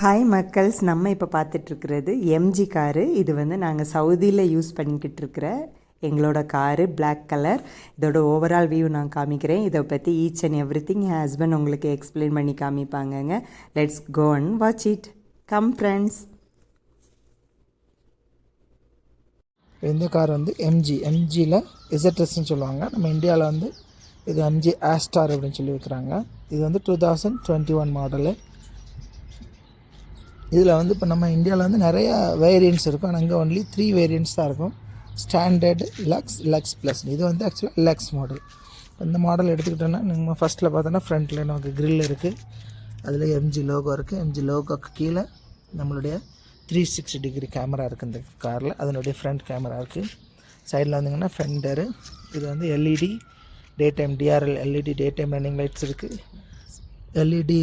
Hi மக்கள்ஸ், நம்ம இப்போ பார்த்துட்ருக்கிறது MG car. இது வந்து நாங்கள் சவுதியில் யூஸ் பண்ணிக்கிட்டு இருக்கிற எங்களோட காரு, பிளாக் கலர். இதோட ஓவரால் வியூ நான் காமிக்கிறேன். இதை பற்றி ஈச் அண்ட் எவ்ரி திங் என் ஹஸ்பண்ட் உங்களுக்கு எக்ஸ்பிளைன் பண்ணி காமிப்பாங்கங்க. Let's go and watch it. Come friends. இந்த கார் வந்து எம்ஜியில் இசட்எஸ்ன்னு சொல்லுவாங்க. நம்ம இந்தியாவில் வந்து இது எம்ஜி ஆஸ்டார் அப்படின்னு சொல்லி வைக்கிறாங்க. இது வந்து 2021 மாடலு. இதில் வந்து இப்போ நம்ம இந்தியாவில் வந்து நிறைய வேரியன்ட்ஸ் இருக்கும். ஆனால் இங்கே ஒன்லி 3 வேரியன்ட்ஸ் தான் இருக்கும். Standard, lux plus. இது வந்து ஆக்சுவலாக லக்ஸ் மாடல். இந்த மாடல் எடுத்துக்கிட்டோன்னா நம்ம ஃபஸ்ட்டில் பார்த்தோன்னா ஃப்ரண்ட்டில் நமக்கு க்ரில் இருக்குது. அதில் எம்ஜி லோகோ இருக்குது. எம்ஜி லோகோக்கு கீழே நம்மளுடைய 360 டிகிரி கேமரா இருக்குது இந்த காரில். அதனுடைய ஃப்ரண்ட் கேமரா இருக்குது. சைடில் வந்திங்கன்னா ஃபெண்டரு. இது வந்து LED day time TRL LED day time running lights இருக்குது. எல்இடி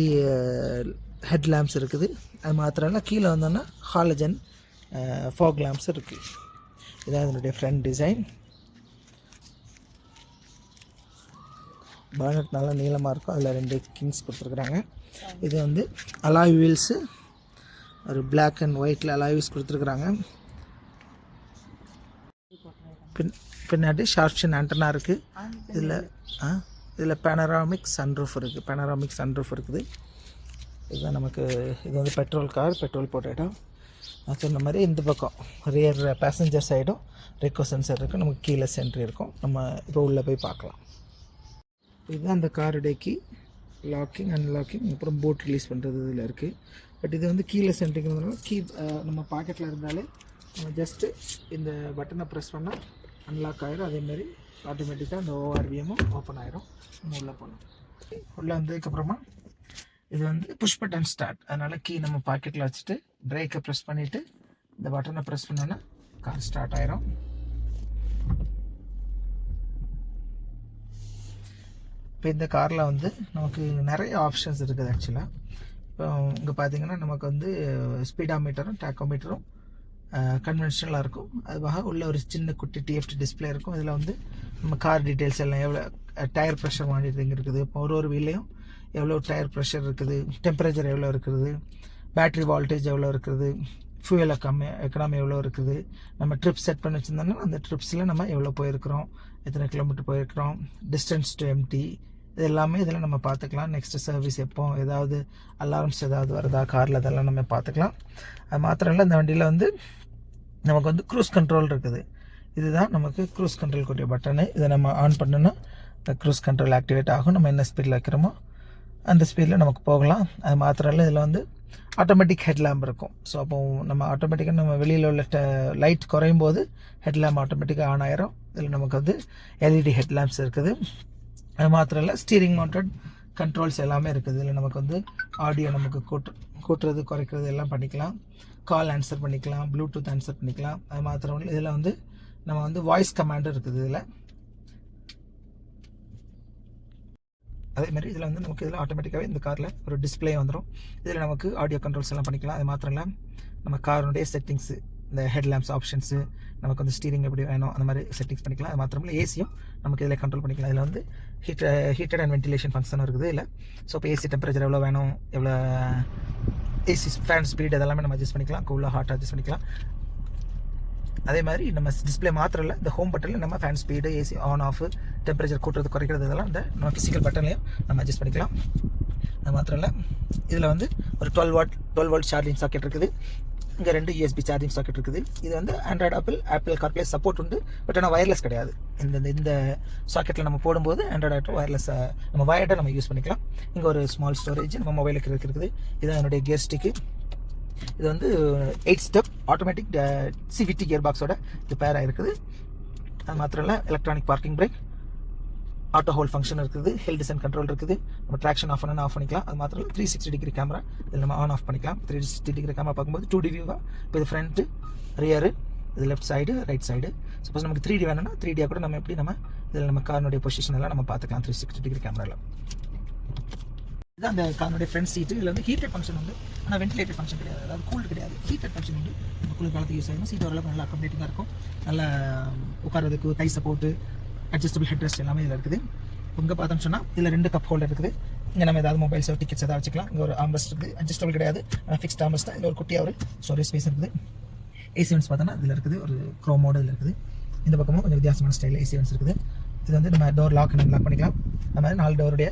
ஹெட் லேம்ப்ஸ் இருக்குது. அது மாத்திரம் இல்லை, கீழே வந்தோன்னா ஹாலஜன் ஃபாக் லேம்ப்ஸ் இருக்குது. இதான் அதனுடைய ஃப்ரண்ட் டிசைன். பானட் நல்லா நீளமாக இருக்கும். அதில் 2 கிங்ஸ் கொடுத்துருக்குறாங்க. இது வந்து அலாய் வீல்ஸு, ஒரு பிளாக் அண்ட் ஒயிட்டில் அலாய் வீல்ஸ் கொடுத்துருக்குறாங்க. பின்னாடி ஷார்ப்ஷன் ஆண்டனா இருக்குது. இதில் பேனராமிக் சன்ரூஃப் இருக்குது. இதுதான் நமக்கு. இது வந்து பெட்ரோல் கார், பெட்ரோல் போட்ட இடம். நான் சொன்ன மாதிரி இந்த பக்கம் ரியர் பேசஞ்சர் சைடும் ரெக்கோ சென்சர் இருக்குது. நமக்கு கீழே சென்ட்ரி இருக்கும். நம்ம இப்போ உள்ளே போய் பார்க்கலாம். இதுதான் அந்த காருடைய கீ. லாக்கிங், அன்லாக்கிங், அப்புறம் போட் ரிலீஸ் பண்ணுறது இதில் இருக்குது. பட் இது வந்து கீழே சென்ட்ரிங்கிறதுனால நம்ம பாக்கெட்டில் இருந்தாலே நம்ம ஜஸ்ட்டு இந்த பட்டனை ப்ரெஸ் பண்ணால் அன்லாக் ஆகிடும். அதேமாதிரி ஆட்டோமேட்டிக்காக அந்த ஓஆர்விஎம்மும் ஓப்பன் ஆகிடும். நம்ம உள்ளே போகணும். உள்ளே வந்ததுக்கப்புறமா இது வந்து புஷ் பட்டன் ஸ்டார்ட். அதனால் கீ நம்ம பாக்கெட்டில் வச்சுட்டு பிரேக்கை ப்ரெஸ் பண்ணிவிட்டு இந்த பட்டனை ப்ரெஸ் பண்ணோன்னா கார் ஸ்டார்ட் ஆயிரும். இப்போ இந்த காரில் வந்து நமக்கு நிறைய ஆப்ஷன்ஸ் இருக்குது ஆக்சுவலாக. இப்போ இங்கே பார்த்தீங்கன்னா நமக்கு வந்து ஸ்பீடாமீட்டரும் டேக்கோமீட்டரும் கன்வென்ஷனலாக இருக்கும். அதுவாக உள்ள ஒரு சின்ன குட்டி டிஎஃப்டி டிஸ்பிளே இருக்கும். இதில் வந்து நம்ம கார் டீட்டெயில்ஸ் எல்லாம் எவ்வளோ டயர் ப்ரெஷர் மானிட்டரிங் இருக்குது. இப்போ ஒரு வீல்லையும் எவ்வளோ டயர் ப்ரெஷர் இருக்குது, டெம்பரேச்சர் எவ்வளோ இருக்குது, பேட்ரி வால்டேஜ் எவ்வளோ இருக்குது, ஃபியூயல் எக்கனாமி எவ்வளோ இருக்குது, நம்ம ட்ரிப் செட் பண்ணி வச்சுருந்தோம்னா அந்த ட்ரிப்ஸில் நம்ம எவ்வளோ போயிருக்கிறோம், எத்தனை கிலோமீட்டர் போயிருக்கிறோம், டிஸ்டன்ஸ் டு எம்டி, இது எல்லாமே இதில் நம்ம பார்த்துக்கலாம். நெக்ஸ்ட்டு சர்வீஸ் எப்போ, ஏதாவது அலாரம்ஸ் ஏதாவது வருதா காரில், அதெல்லாம் நம்ம பார்த்துக்கலாம். அது மாத்திரம் இல்லை, இந்த வண்டியில் வந்து நமக்கு வந்து க்ரூஸ் கண்ட்ரோல் இருக்குது. இதுதான் நமக்கு க்ரூஸ் கண்ட்ரோல் கூடிய பட்டனு. இதை நம்ம ஆன் பண்ணோன்னா இந்த க்ரூஸ் கண்ட்ரோல் ஆக்டிவேட் ஆகும். நம்ம என்ன ஸ்பீடில் வைக்கிறோமோ அந்த ஸ்பீடில் நமக்கு போகலாம். அது மாத்திரம் இல்லை, இதில் வந்து ஆட்டோமேட்டிக் ஹெட் லேம்ப் இருக்கும். ஸோ அப்போ நம்ம ஆட்டோமேட்டிக்காக நம்ம வெளியில் உள்ள லைட் குறையும் போது ஹெட் லேம்ப் ஆட்டோமேட்டிக்காக ஆன் ஆயிரும். இதில் நமக்கு வந்து எல்இடி ஹெட் லேம்ப்ஸ் இருக்குது. அது மாத்திரம் இல்லை, ஸ்டீரிங் மவுண்டட் கண்ட்ரோல்ஸ் எல்லாமே இருக்குது. இதில் நமக்கு வந்து ஆடியோ நமக்கு கூட்டுறது குறைக்கிறது எல்லாம் பண்ணிக்கலாம். கால் ஆன்சர் பண்ணிக்கலாம், ப்ளூடூத் ஆன்சர் பண்ணிக்கலாம். அது மாத்திரம் இல்லை, இதில் வந்து நம்ம வந்து வாய்ஸ் கமாண்டும் இருக்குது. இதில் அதேமாதிரி இதில் வந்து நமக்கு இதில் ஆட்டோமேட்டிக்காகவே இந்த காரில் ஒரு டிஸ்பிளே வந்துடும். இதில் நமக்கு ஆடியோ கண்ட்ரோல்ஸ் எல்லாம் பண்ணிக்கலாம். அது மாத்திரம் இல்லை, நம்ம காரோடைய செட்டிங்ஸு, இந்த ஹெட் லேம்ப்ஸ் ஆப்ஷன்ஸு, நமக்கு வந்து ஸ்டீரிங் எப்படி வேணும் அந்த மாதிரி செட்டிங்ஸ் பண்ணிக்கலாம். அது மாத்திரம் இல்லை, ஏசியும் நமக்கு இதில் கண்ட்ரோல் பண்ணிக்கலாம். இதில் வந்து ஹீட்டட் அண்ட் வென்டிலேஷன் ஃபங்க்ஷன் இருக்குது இல்லை. ஸோ இப்போ ஏசி டெம்பரேச்சர் எவ்வளோ வேணும், எவ்வளோ ஏசி ஃபேன் ஸ்பீட் அதெல்லாமே நம்ம அட்ஜஸ்ட் பண்ணிக்கலாம். கூலாக ஹாட்டாக அட்ஜஸ்ட் பண்ணிக்கலாம். அதே மாதிரி நம்ம டிஸ்பிளே மாத்திரம் இல்லை, இந்த ஹோம் பட்டனில் நம்ம fan speed, AC on off, temperature கூட்டுறது குறைக்கிறது இதெல்லாம் இந்த நம்ம ஃபிசிக்கல் பட்டன்லையும் நம்ம அட்ஜஸ்ட் பண்ணிக்கலாம். அது மாத்திரம் இல்லை, இதில் வந்து ஒரு 12 வோல்ட் சார்ஜிங் சாக்கெட் இருக்குது. இங்கே 2 USB சார்ஜிங் சாக்கெட் இருக்குது. இது வந்து ஆண்ட்ராய்டு ஆப்பிள் கார்ப்ளே சப்போர்ட் உண்டு. பட் ஆனால் வயர்லெஸ் கிடையாது. இந்த சாக்கெட்டில் நம்ம போடும்போது ஆண்ட்ராய்டு ஆட்டோ வயர்லெஸ் நம்ம வயர்டை நம்ம யூஸ் பண்ணிக்கலாம். இங்கே ஒரு ஸ்மால் ஸ்டோரேஜ் நம்ம மொபைலுக்கு இருக்குது. இது என்னுடைய கியர் ஸ்டிக்கு. இது வந்து 8 ஸ்டெப் ஆட்டோமேட்டிக் சிவிடி கியர் பாக்ஸோட இது பேர் ஆகிருக்குது. அது மாத்திரம் இல்லை, electronic parking brake, auto hold function இருக்குது, ஹில் டிசைன் கண்ட்ரோல் இருக்குது. நம்ம ட்ராக்ஷன் ஆஃப் பண்ணணும், ஆஃப் பண்ணிக்கலாம். அது மாத்திரம் இல்லை, 360 டிகிரி கேமரா இதில் நம்ம ஆன் ஆஃப் பண்ணிக்கலாம். 360 டிகிரி கேமரா பார்க்கும்போது 2D வியூவாக. இப்போ இது ஃப்ரண்ட்டு, ரியரு, இது left side, right side. Suppose நமக்கு 3D வேணும்னா 3Dயாக கூட நம்ம எப்படி நம்ம இதில் நம்ம காரினுடைய பொசிஷன் எல்லாம் நம்ம பார்த்துக்கலாம் 360 டிகிரி கேமராவில். இதுதான் அந்த காரோடைய ஃப்ரண்ட் சீட்டு. இதில் வந்து ஹீட்டட் ஃபங்க்ஷன் உண்டு, ஆனால் வென்டிலேட்டட் ஃபங்க்ஷன் கிடையாது. அதாவது கூல்டு கிடையாது, ஹீட்டட் ஃபங்க்ஷன் உண்டு. நம்ம குளிர் காலத்துக்கு யூஸ் ஆகும். சீட் ஓரளவுக்கு நல்லா அக்கோமடேட்டிங்காக இருக்கும். நல்லா உட்காரதுக்கு கை சப்போர்ட்டு, அட்ஜஸ்டபிள் ஹெட் ரெஸ்ட் எல்லாமே இதில் இருக்குது. இங்கே பார்த்தோம்னு சொன்னால் இதில் 2 கப் ஹோல்டர் இருக்குது. இங்கே நம்ம ஏதாவது மொபைல்ஸோ டிக்கெட்ஸ் ஏதாவது வச்சுக்கலாம். இங்கே ஒரு ஆம்பஸ்ட் இருக்குது, அட்ஜஸ்டபிள் கிடையாது, ஃபிக்ஸ்ட் ஆம்பஸ்ட் தான். இதில் ஒரு குட்டியாக ஒரு ஸ்டோரேஜ் ஸ்பேஸ் இருக்குது. ஏசி வென்ட்ஸ் பார்த்தோன்னா இதில் இருக்குது, ஒரு க்ரோமோடு இதில் இருக்குது. இந்த பக்கமும் கொஞ்சம் வித்தியாசமான ஸ்டைலில் ஏசி வென்ட்ஸ் இருக்குது. இது வந்து நம்ம டோர் லாக் அண்ட் லாக் பண்ணிக்கலாம். அது மாதிரி 4 டோருடைய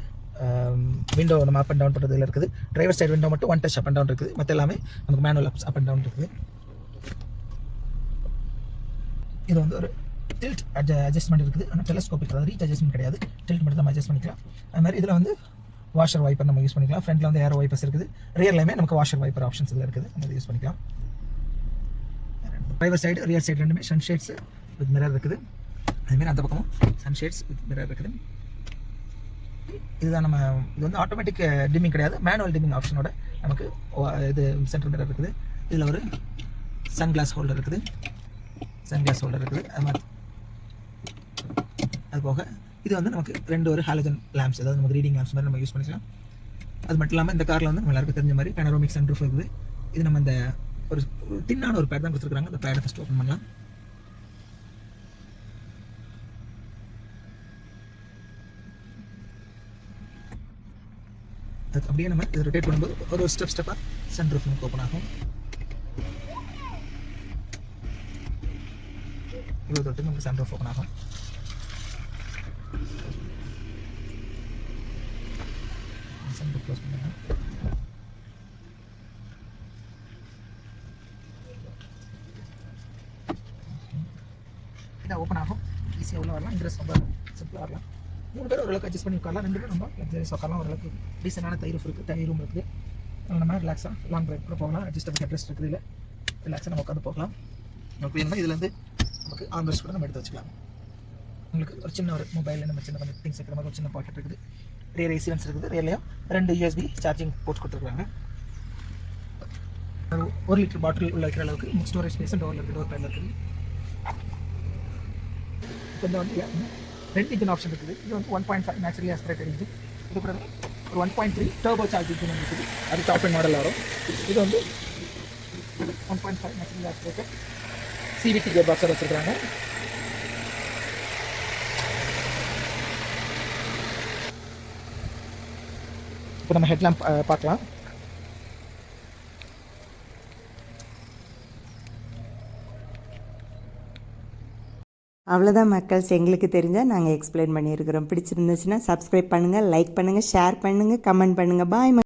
விண்டோ நம்ம அப் அண்ட் டவுன் பண்ணுறது இதில் இருக்குது. டிரைவர் சைடு விண்டோ மட்டும் 1 டச் அப் அண்ட் டவுன் இருக்குது. மற்ற எல்லாமே நமக்கு மேனுவல் அப் அண்ட் டவுன் இருக்குது. இது வந்து ஒரு டில்ட் அட்ஜஸ்ட்மெண்ட் இருக்குது. ஆனால் டெலஸ்கோப் இருக்குது, ரீச் அட்ஜஸ்ட்மெண்ட் கிடையாது. டில்ட் மட்டும் நம்ம அட்ஜஸ்ட் பண்ணிக்கலாம். அது மாதிரி இதில் வந்து வாஷர் வைப்பர் நம்ம யூஸ் பண்ணிக்கலாம். ஃப்ரண்ட்டில் வந்து ஏரோ வைப்பர்ஸ் இருக்குது. ரியர்லையுமே நமக்கு வாஷர் வைப்பர் ஆப்ஷன்ஸ் இதில் இருக்குது, நம்ம யூஸ் பண்ணிக்கலாம். டிரைவர் சைடு ரியர் சைடு ரெண்டுமே சன்ஷேட்ஸ் வித் மிரர் இருக்குது. அதுமாரி அந்த பக்கமும் சன்ஷேட்ஸ் வித் மிரர் இருக்குது. இதுதான் இது வந்து ஆட்டோமேட்டிக் டிம்மிங் கிடையாது, மேனுவல் டிம்மிங் ஆப்ஷனோட நமக்கு இது சென்டர் மிரர் இருக்குது. இதில் ஒரு சன்கிளாஸ் ஹோல்டர் இருக்குது. அது மாதிரி அது போக இது வந்து நமக்கு 2 ஒரு ஹாலஜன் லேம்ப்ஸ், அதாவது நமக்கு ரீடிங் லேம்ப்ஸ் மாதிரி நம்ம யூஸ் பண்ணிக்கலாம். அது மட்டும் இல்லாமல் இந்த காரில் வந்து நம்ம எல்லாருக்கும் தெரிஞ்ச மாதிரி பேனரோமிக் சன்ரூஃப் இருக்குது. இது நம்ம இந்த ஒரு தின்னான ஒரு பேட் தான் கொடுத்துருக்காங்க. அந்த பேடை ஃபஸ்ட் ஓப்பன் பண்ணலாம். அது அப்படியே நம்ம இதை ரொட்டேட் பண்ணும்போது ஒரு ஸ்டெப்பாக சன்ரூஃப் நமக்கு ஓப்பன் ஆகும். இவ்வளோ தொட்டு நமக்கு சன்ரூஃப் ஓப்பன் ஆகும். சன்ரூஃப் க்ளோஸ் பண்ணிடலாம். இதாக ஓப்பன் ஆகும். ஈஸியாக உள்ள வரலாம். இன்ட்ரெஸ்ட் ரொம்ப சிம்பிளாக வரலாம். 3 பேர் ஓரளவுக்கு அட்ஜஸ்ட் பண்ணி உட்காரலாம். 2 பேர் ரொம்ப லக்ஸரியஸ் உட்காரலாம். ஓரளவுக்கு டீசெண்டான டை ரூம் இருக்குது. நம்ம ரிலாக்ஸாக லாங் ட்ரைவ் கூட போகலாம். அட்ஜஸ்டபிள் ஹெட்ரெஸ்ட் இருக்குது. இல்லை ரிலாக்ஸாக நம்ம உட்காந்து போகலாம். நமக்கு வேணும்னா இதுலேருந்து நமக்கு ஆம்பஸ்ட் கூட நம்ம எடுத்து வச்சுக்கலாம். உங்களுக்கு ஒரு சின்ன ஒரு மொபைலில் நம்ம சின்ன கொஞ்சம் திங்ஸ் இருக்கிற மாதிரி ஒரு சின்ன பாக்கெட் இருக்குது. ரியர் ஏசி வென்ட்ஸ் இருக்குது. ரியர்லையும் 2 USB சார்ஜிங் போர்ட்ஸ் கொடுத்துருக்காங்க. ஒரு 1 லிட்டர் பாட்டில் உள்ள வைக்கிற அளவுக்கு ஸ்டோரேஜ் ஸ்பேஸ் டோரில் இருக்குது, டோர் பேனில் இருக்குது. கொஞ்சம் வந்து 2 இன்ஜின் ஆப்ஷன் இருக்குது. இது வந்து 1.5 நேச்சுரலி ஆஸ்பிரேட்டட் இன்ஜின். இது கூட ஒரு 1.3 டர்போ சார்ஜ் இன்ஜின் இருக்குது. அது டாப் அண்ட் மாடல் வரும். இது வந்து 1.5 naturally aspirated CVT gear boxer வச்சுருக்காங்க. இப்போ நம்ம ஹெட்லாம்ப் பார்க்கலாம். அவ்வளோதான் மக்கள்ஸ், எங்களுக்கு தெரிஞ்சால் நாங்கள் எக்ஸ்பிளைன் பண்ணியிருக்கிறோம். பிடிச்சிருந்துச்சுன்னா சப்ஸ்கிரைப் பண்ணுங்கள், லைக் பண்ணுங்கள், ஷேர் பண்ணுங்கள், கமெண்ட் பண்ணுங்கள். பாய்.